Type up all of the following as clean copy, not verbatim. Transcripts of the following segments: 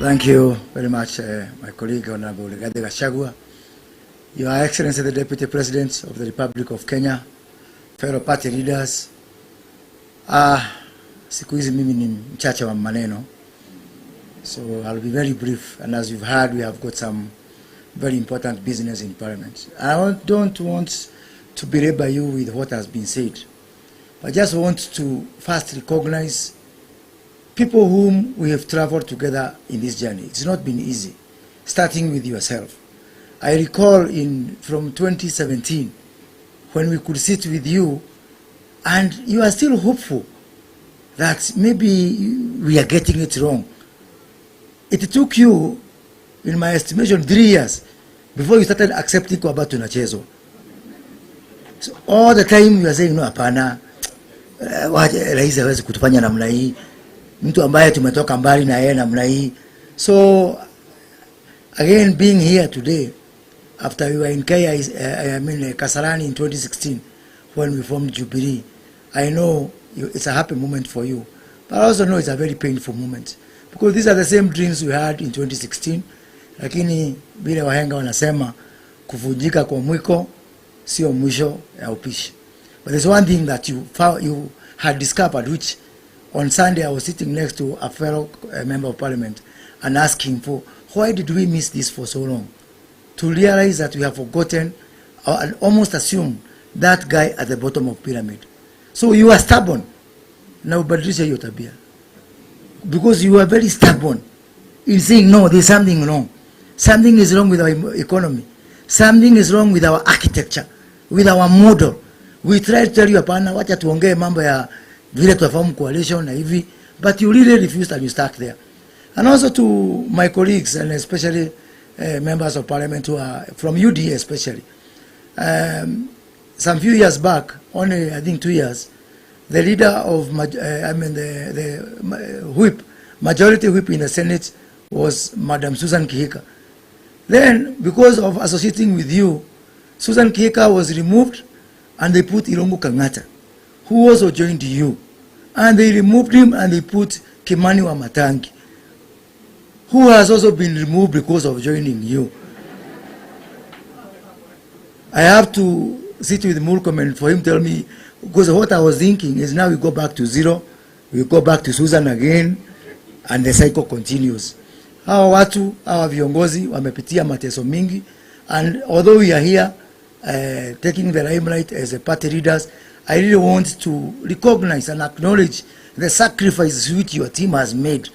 Thank you very much, my colleague, Honorable Gachagua, Your Excellency, the Deputy President of the Republic of Kenya, fellow party leaders. Siku hizi mimi ni mchache wa maneno, so I'll be very brief. And as you've heard, we have got some very important business in Parliament. I don't want to belabor you with what has been said. I just want to first recognize people whom we have traveled together in this journey. It's not been easy, starting with yourself. I recall from 2017, when we could sit with you, and you are still hopeful that maybe we are getting it wrong. It took you, in my estimation, 3 years before you started accepting kwamba tunachezwa. So all the time you are saying, no, hapana, rais hawezi kutufanya namna hii, mtu ambaye tumetoka mbali na yeye namna hii. So again, being here today, after we were in Kasarani in 2016, when we formed Jubilee, I know it's a happy moment for you, but I also know it's a very painful moment, because these are the same dreams we had in 2016. Lakini vile wahenga wanasema, kuvunjika kwa mwiko sio mwisho ya upishi. But there's one thing that you had discovered, which on Sunday I was sitting next to a fellow member of Parliament and asking for, why did we miss this for so long? To realize that we have forgotten and almost assumed that guy at the bottom of pyramid. So you are stubborn. Now Badilisha hiyo tabia, because you are very stubborn in saying, no, there's something wrong. Something is wrong with our economy. Something is wrong with our architecture, with our model. We try to tell you, hapana, wacha tuongee mambo ya vile tunafahamu coalition na hivi, but you really refused and you stuck there. And also to my colleagues, and especially members of Parliament who are from UDA especially. Some few years back, only I think 2 years, the leader of, the whip, majority whip in the Senate was Madam Susan Kihika. Then, because of associating with you, Susan Kihika was removed, and they put Ilongo Kangata, who also joined you. And they removed him, and they put Kimani Wamatangi, who has also been removed because of joining you. I have to sit with Mulcom and for him tell me, because what I was thinking is now we go back to zero, we go back to Susan again, and the cycle continues. Hawa watu, hawa viongozi, wamepitia mateso mingi, and although we are here taking the limelight as a party leaders, I really want to recognize and acknowledge the sacrifices which your team has made.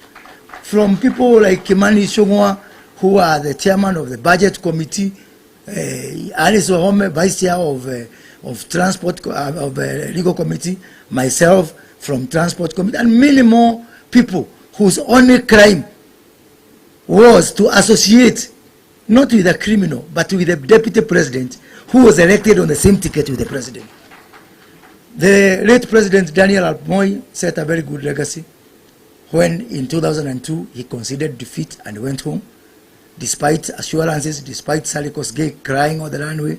From people like Kimani Ichung'wah, who are the chairman of the budget committee, Alice Wahome, vice chair of transport of legal committee, myself from transport committee, and many more people whose only crime was to associate not with a criminal but with the deputy president who was elected on the same ticket with the president. The late President Daniel Arap Moi set a very good legacy when in 2002 he conceded defeat and went home, despite assurances, despite Sally Kosgei crying on the runway.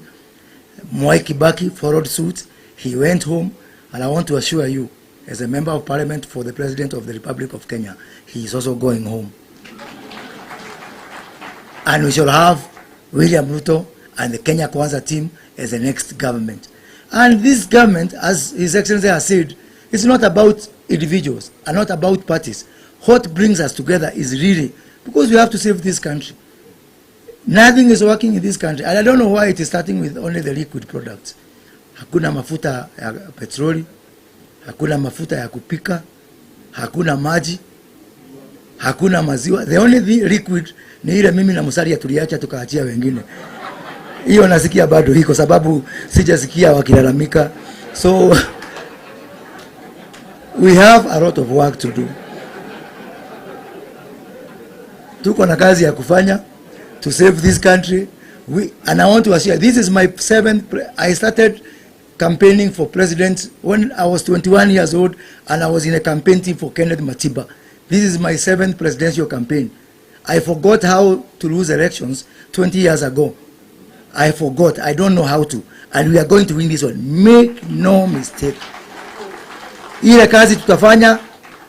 Mwai Kibaki followed suit. He went home, and I want to assure you, as a member of Parliament for the President of the Republic of Kenya, he is also going home. And we shall have William Ruto and the Kenya Kwanza team as the next government. And this government, as His Excellency has said, it's not about individuals and not about parties. What brings us together is really because we have to save this country. Nothing is working in this country, and I don't know why it is starting with only the liquid products. Hakuna mafuta ya petroli, hakuna mafuta ya kupika, hakuna maji, hakuna maziwa. The only liquid ni ile mimi na Musalia tuliacha tukaachia wengine. Hiyo nasikia bado hiko sababu sijasikia wakilalamika. So we have a lot of work to do. Tuko na kazi ya kufanya to save this country. And I want to assure, this is my 7th. I started campaigning for president when I was 21 years old, and I was in a campaign team for Kenneth Matiba. This is my 7th presidential campaign. I forgot how to lose elections 20 years ago. I forgot. I don't know how to. And we are going to win this one. Make no mistake. Ile kazi tutafanya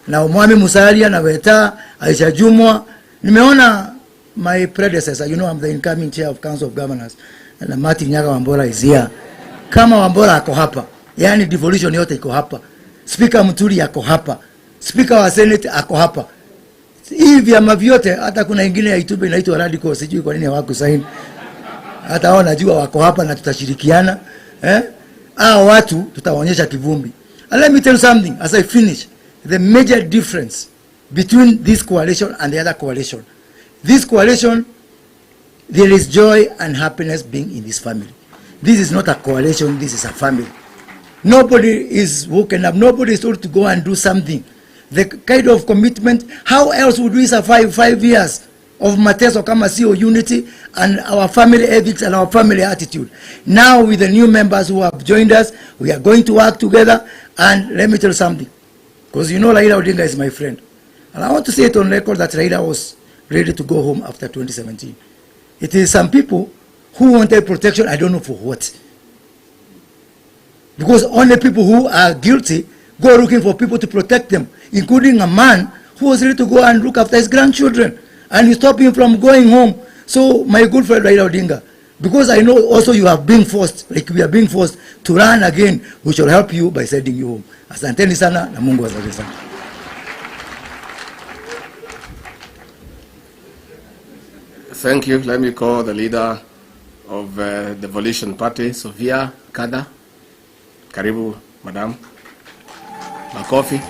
na Mwami Musalia na Weta, Aisha Jumwa Nimeona my predecessor, you know, I'm the incoming chair of Council of Governors, and Martin Nyaga Wambora is here. Kama Wambora ako hapa, yani devolution yote iko hapa. Speaker Muturi ako hapa. Speaker wa Senate ako hapa. Hii vyama vyote, hata kuna ingine ya YouTube inaitwa Radical, sijui kwa nini hawakusaini. Hata wao najua wako hapa na tutashirikiana. Hao watu tutawaonyesha kivumbi. And let me tell you something as I finish. The major difference between this coalition and the other coalition. This coalition, there is joy and happiness being in this family. This is not a coalition, this is a family. Nobody is woken up, nobody is told to go and do something. The kind of commitment, how else would we survive 5 years of Mateso kama sio unity and our family ethics and our family attitude? Now with the new members who have joined us, we are going to work together. And let me tell you something, because you know Raila Odinga is my friend. And I want to say it on record that Raila was ready to go home after 2017. It is some people who wanted protection, I don't know for what. Because only people who are guilty go looking for people to protect them, including a man who was ready to go and look after his grandchildren. And you stop him from going home. So my good friend Raila Odinga, because I know also you have been forced, like we are being forced to run again, we shall help you by sending you home. Asanteni sana na Mungu awabariki sana. Thank you. Let me call the leader of the Devolution Party, Sofia Kada. Karibu, Madam. Makofi.